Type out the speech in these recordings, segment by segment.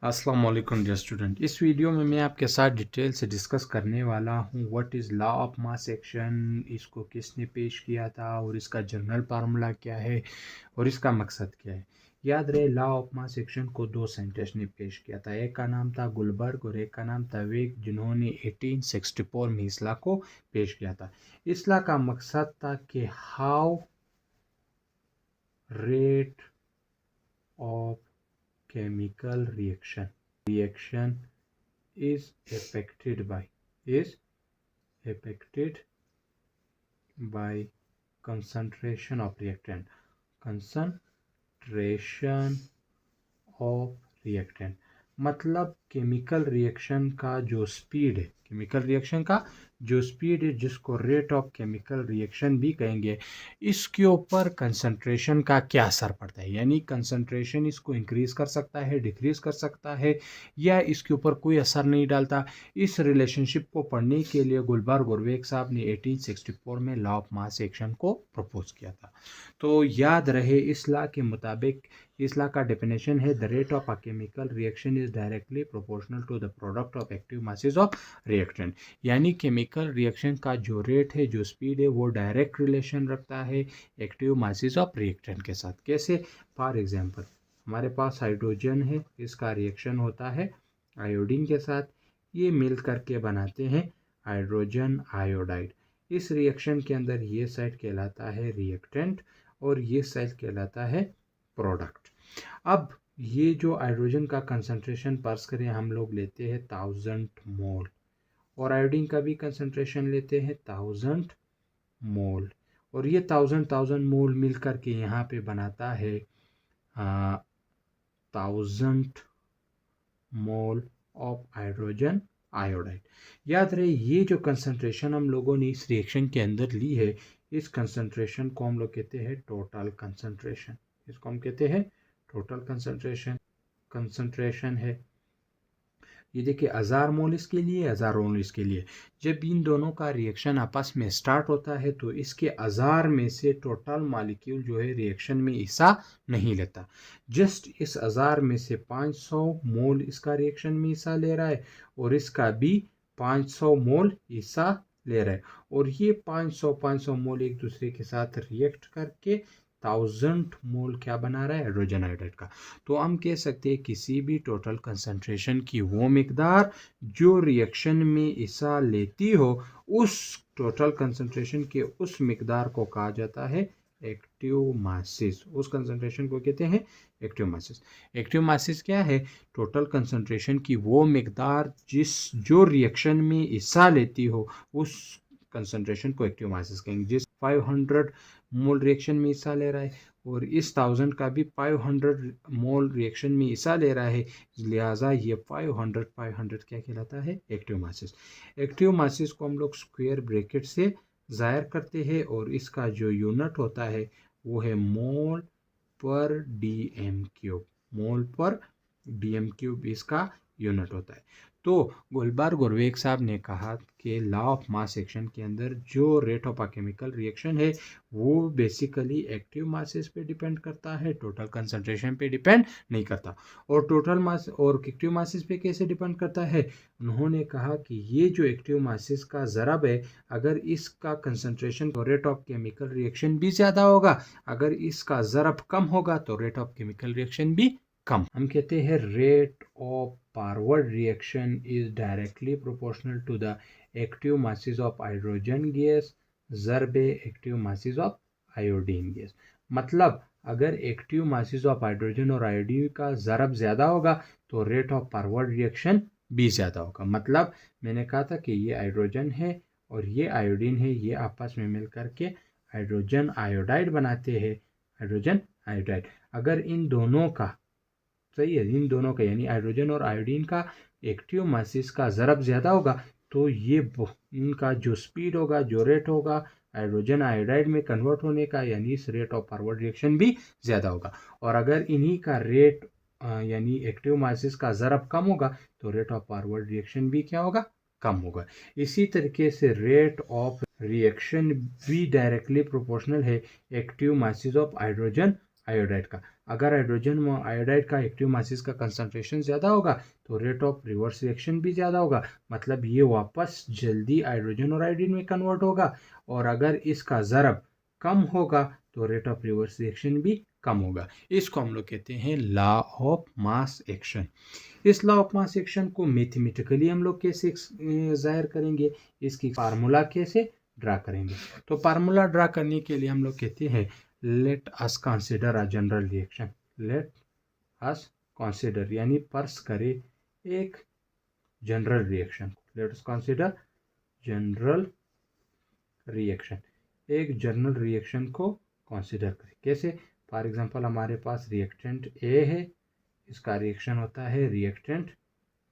अस्सलाम वालेकुम dear student. इस वीडियो में मैं आपके साथ डिटेल से डिस्कस करने वाला हूँ what is law of mass action, इसको किसने पेश किया था और इसका जनरल फार्मूला क्या है और इसका मकसद क्या है। याद रहे, लॉ ऑफ मास एक्शन को दो साइंटिस्ट ने पेश किया था, एक का नाम था गुलबर्ग और एक का नाम था वेग, जिन्होंने 1864 में इस लॉ को पेश किया था। इस लॉ का मकसद था कि how rate of chemical reaction is affected by concentration of reactant। मतलब केमिकल रिएक्शन का जो स्पीड है, जिसको रेट ऑफ केमिकल रिएक्शन भी कहेंगे, इसके ऊपर कंसंट्रेशन का क्या असर पड़ता है। यानी कंसंट्रेशन इसको इंक्रीज कर सकता है, डिक्रीज कर सकता है, या इसके ऊपर कोई असर नहीं डालता। इस रिलेशनशिप को पढ़ने के लिए गुलबर्ग और वेग साहब ने 1864 में लॉ ऑफ मास एक्शन को प्रपोज किया था। तो याद रहे, इस लॉ के मुताबिक, इस लॉ का डेफिनेशन है the rate of a chemical reaction is directly proportional to the product of active masses of reactant. यानी केमिकल रिएक्शन का जो रेट है, जो स्पीड है, वो डायरेक्ट रिलेशन रखता है एक्टिव मासेस ऑफ रिएक्टेंट के साथ। कैसे? फॉर एग्जांपल, हमारे पास हाइड्रोजन है, इसका रिएक्शन होता है आयोडीन के साथ, ये मिल करके बनाते हैं हाइड्रोजन आयोडाइड। इस रिएक्शन के अंदर ये साइड कहलाता है रिएक्टेंट और ये साइड कहलाता है प्रोडक्ट। अब ये जो हाइड्रोजन का कंसंट्रेशन पर्स करें, हम लोग लेते हैं 1000 मोल, और आयोडीन का भी कंसंट्रेशन लेते हैं 1000 मोल, और ये 1000 मोल मिल करके यहाँ पे बनाता है 1000 मोल ऑफ हाइड्रोजन आयोडाइड। याद रहे, ये जो कंसंट्रेशन हम लोगों ने इस रिएक्शन के अंदर ली है, इस कंसंट्रेशन को हम लोग कहते हैं टोटल कंसंट्रेशन। इसको हम कहते हैं टोटल कंसंट्रेशन है। ये देखिए, 1000 मोल इसके लिए, 1000 मोल इसके लिए। जब इन दोनों का रिएक्शन आपस में स्टार्ट होता है तो इसके 1000 में से टोटल मॉलिक्यूल जो है रिएक्शन में हिस्सा नहीं लेता। जस्ट इस 1000 में से 500 मोल इसका रिएक्शन में हिस्सा ले रहा है और इसका भी 500 मोल हिस्सा ले रहा है, और ये 500 मोल एक दूसरे के साथ रिएक्ट करके 1000 मोल क्या बना रहा है? हाइड्रोजन आयोडाइड का। तो हम कह सकते हैं किसी भी टोटल कंसंट्रेशन की वो मिकदार जो रिएक्शन में हिस्सा लेती हो, उस टोटल कंसंट्रेशन के उस मिकदार को कहा जाता है एक्टिव मासेस। उस कंसंट्रेशन को कहते हैं एक्टिव मासेस। एक्टिव मासेस क्या है? टोटल कंसंट्रेशन की वो मिकदार जो रिएक्शन में हिस्सा लेती हो, उस कंसंट्रेशन को एक्टिव मासेस कहेंगे। जिस 500 मोल रिएक्शन में हिस्सा ले रहा है और इस 1000 का भी 500 मोल रिएक्शन में हिस्सा ले रहा है, लिहाजा ये 500 क्या कहलाता है? Active masses. एक्टिव मासेस को हम लोग स्क्वायर ब्रैकेट से जाहिर करते हैं और इसका जो यूनिट होता है वो है मोल पर डीएम क्यूब। मोल पर डीएम क्यूब इसका यूनिट होता है। तो गुलबर्ग और वेग साहब ने कहा कि लॉ ऑफ मास एक्शन के अंदर जो rate of a chemical reaction है वो बेसिकली एक्टिव मासेस पे डिपेंड करता है, टोटल कंसंट्रेशन पे डिपेंड नहीं करता। और टोटल मास और एक्टिव मासेस पे कैसे डिपेंड करता है? उन्होंने कहा कि ये जो एक्टिव मासेस का ज़रब है, अगर इसका कंसंट्रेशन और रेट ऑफ केमिकल रिएक्शन भी ज़्यादा होगा, अगर इसका ज़रब कम होगा तो रेट ऑफ केमिकल रिएक्शन भी कम। हम कहते हैं rate of forward reaction is directly proportional to the active masses of hydrogen gas ज़रबे active masses of iodine gas. मतलब अगर एक्टिव मासेस ऑफ हाइड्रोजन और आयोडीन का ज़रब ज़्यादा होगा तो रेट ऑफ फॉरवर्ड रिएक्शन भी ज़्यादा होगा। मतलब मैंने कहा था कि ये हाइड्रोजन है और ये आयोडीन है, ये आपस में मिल करके हाइड्रोजन आयोडाइड बनाते हैं, हाइड्रोजन आयोडाइड। अगर इन दोनों का, सही है, इन दोनों का यानी हाइड्रोजन और आयोडीन का एक्टिव मासेस का ज़रब ज़्यादा होगा तो ये इनका जो स्पीड होगा, जो रेट होगा हाइड्रोजन आयोडाइड में कन्वर्ट होने का, यानी इस रेट ऑफ फॉरवर्ड रिएक्शन भी ज़्यादा होगा। और अगर इन्हीं का रेट यानी एक्टिव मासेस का ज़रब कम होगा तो रेट ऑफ फॉरवर्ड रिएक्शन भी क्या होगा? कम होगा। इसी तरीके से रेट ऑफ रिएक्शन भी डायरेक्टली प्रोपोर्शनल है active masses of hydrogen iodide का। अगर हाइड्रोजन व आयोडाइड का एक्टिव मासेस का कंसंट्रेशन ज़्यादा होगा तो रेट ऑफ रिवर्स रिएक्शन भी ज़्यादा होगा, मतलब ये वापस जल्दी हाइड्रोजन और आयोडीन में कन्वर्ट होगा। और अगर इसका ज़रब कम होगा तो रेट ऑफ रिवर्स रिएक्शन भी कम होगा। इसको हम लोग कहते हैं लॉ ऑफ मास एक्शन। इस लॉ ऑफ मास एक्शन को मैथमेटिकली हम लोग कैसे जाहिर करेंगे, इसकी फार्मूला कैसे ड्रा करेंगे। तो फार्मूला ड्रा करने के लिए हम लोग कहते हैं let us consider a general reaction. Let us consider यानी पर्स करे एक general reaction. Let us consider general reaction, एक जनरल रिएक्शन को कंसिडर करें। कैसे? फॉर एग्जांपल हमारे पास रिएक्टेंट ए है, इसका रिएक्शन होता है रिएक्टेंट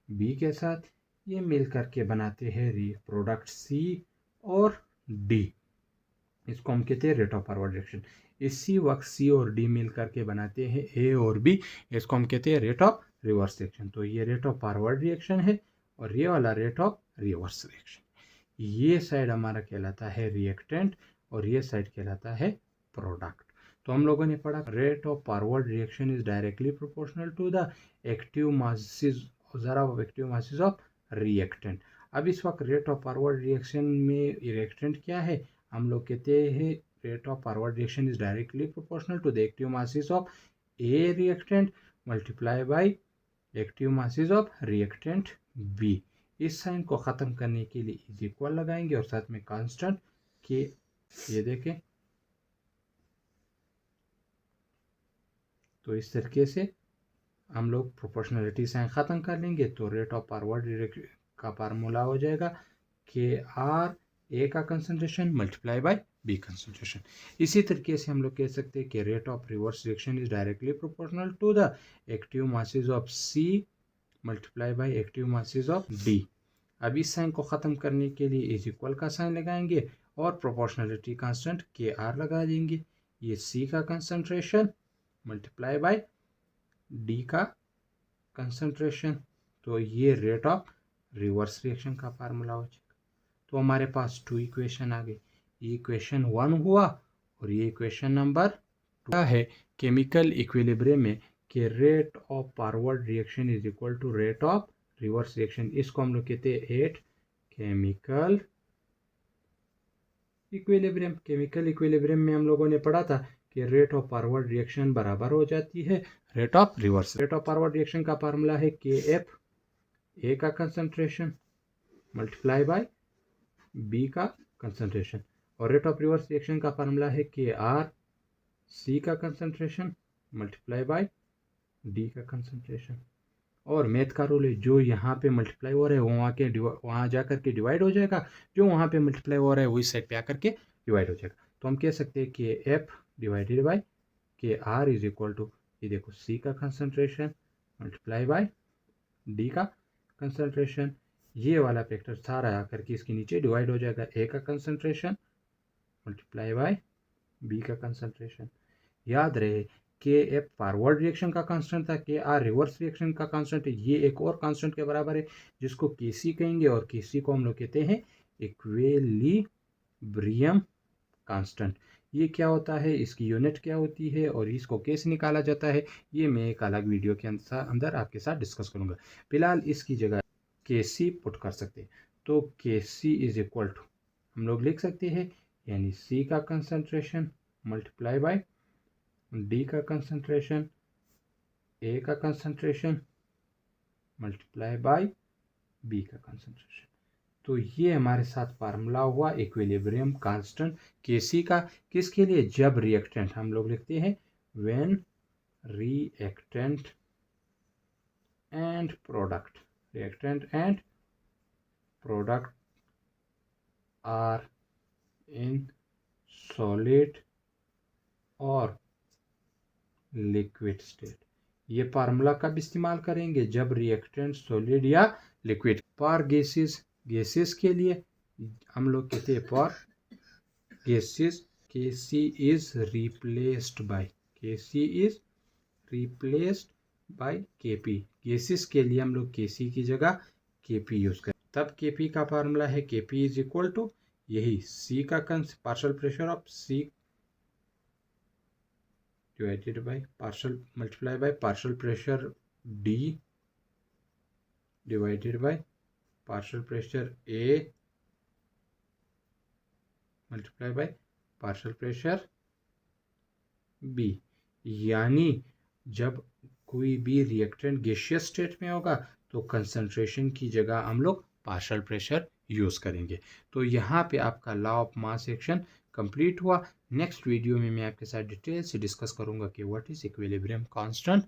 बी के साथ, ये मिल करके बनाते हैं प्रोडक्ट सी और डी। इसको हम कहते हैं रेट ऑफ फॉरवर्ड रिएक्शन। इसी वक्त सी और डी मिल करके बनाते हैं ए और बी, इसको हम कहते हैं रेट ऑफ रिवर्स रिएक्शन। तो ये रेट ऑफ फॉरवर्ड रिएक्शन है और ये वाला रेट ऑफ रिवर्स रिएक्शन। ये साइड हमारा कहलाता है रिएक्टेंट और ये साइड कहलाता है प्रोडक्ट। तो हम लोगों ने पढ़ा rate of forward reaction is directly proportional to the active masses of active masses of reactant. अब इस वक्त रेट ऑफ फॉरवर्ड रिएक्शन में रिएक्टेंट क्या है, हम लोग कहते हैं rate of forward reaction is directly proportional to the active masses of A reactant multiply by active masses of reactant B. इस साइन को ख़त्म करने के लिए इज इक्वल लगाएंगे और साथ में कांस्टेंट के, ये देखें तो इस तरीके से हम लोग प्रोपोर्शनलिटी साइन ख़त्म कर लेंगे। तो रेट ऑफ फॉरवर्ड का फार्मूला हो जाएगा के आर ए का concentration multiply by B concentration. इसी तरीके से हम लोग कह सकते हैं कि rate of reverse reaction is directly proportional to the active masses of C multiply by active masses of D. अब इस साइन को ख़त्म करने के लिए इज इक्वल का साइन लगाएंगे और प्रोपोर्शनलिटी कांस्टेंट के आर लगा देंगे। ये सी का कंसंट्रेशन मल्टीप्लाई बाय डी का कंसंट्रेशन। तो ये रेट ऑफ रिवर्स रिएक्शन का फार्मूला हो जाएगा। तो हमारे पास 2 इक्वेशन आ गई। ये इक्वेशन 1 हुआ और ये इक्वेशन नंबर 2 है केमिकल इक्विलिब्रियम में कि rate of forward reaction is equal to rate of reverse reaction. इसको हम लोग कहते हैं at chemical equilibrium. Chemical equilibrium में हम लोगों ने पढ़ा था कि रेट ऑफ फॉरवर्ड रिएक्शन बराबर हो जाती है rate of reverse. Rate of forward reaction का फार्मूला है के एफ ए का कंसंट्रेशन मल्टीप्लाई बाय बी का कंसंट्रेशन और रेट ऑफ रिवर्स रिएक्शन का फार्मूला है के आर सी का कंसंट्रेशन मल्टीप्लाई बाय डी का कंसंट्रेशन। और मैथ का रूल है जो यहाँ पे मल्टीप्लाई हो रहा है वो वहाँ जा करके डिवाइड हो जाएगा, जो वहाँ पे मल्टीप्लाई हो रहा है वही साइड पे आकर के डिवाइड हो जाएगा। तो हम कह सकते हैं कि एफ डिवाइडेड बाय के आर इज इक्वल टू, ये देखो सी का कंसंट्रेशन मल्टीप्लाई बाय डी का कंसंट्रेशन। ये वाला फैक्टर सारा आकर के इसके नीचे डिवाइड हो जाएगा, ए का कंसंट्रेशन मल्टीप्लाई बाय बी का कंसंट्रेशन। याद रहे के एफ फॉरवर्ड रिएक्शन का कांस्टेंट था, के आर रिवर्स रिएक्शन का कांस्टेंट है। ये एक और कांस्टेंट के बराबर है जिसको के सी कहेंगे और के सी को हम लोग कहते हैं इक्विलिब्रियम कांस्टेंट। ये क्या होता है, इसकी यूनिट क्या होती है और इसको कैसे निकाला जाता है, ये मैं एक अलग वीडियो के अंदर आपके साथ डिस्कस करूंगा। फिलहाल इसकी जगह के सी पुट कर सकते हैं। तो के सी इज इक्वल टू हम लोग लिख सकते हैं यानी सी का कंसंट्रेशन मल्टीप्लाई बाय डी का कंसंट्रेशन, ए का कंसंट्रेशन मल्टीप्लाई बाय बी का कंसंट्रेशन। तो ये हमारे साथ फार्मूला हुआ इक्विलिब्रियम कांस्टेंट केसी का। किसके लिए, जब रिएक्टेंट हम लोग लिखते हैं when reactant and product, reactant and product are in solid और लिक्विड स्टेट। ये फार्मूला कब इस्तेमाल करेंगे, जब रिएक्टेंट सॉलिड या लिक्विड। फॉर गैसेस के लिए हम लोग कहते हैं for gases K C is replaced by K P. Gases के लिए हम लोग के सी की जगह के पी यूज करें। तब के पी का फार्मूला है के पी इज इक्वल टू यही सी का partial pressure of C divided by partial multiply by partial pressure D divided by partial pressure A multiply by partial pressure B। यानी जब कोई भी रिएक्टेंट गैसियस स्टेट में होगा तो कंसंट्रेशन की जगह हम लोग पार्शियल प्रेशर यूज करेंगे। तो यहाँ पे आपका law of mass action complete हुआ। नेक्स्ट वीडियो में मैं आपके साथ डिटेल से डिस्कस करूंगा कि व्हाट इज इक्विलिब्रियम कांस्टेंट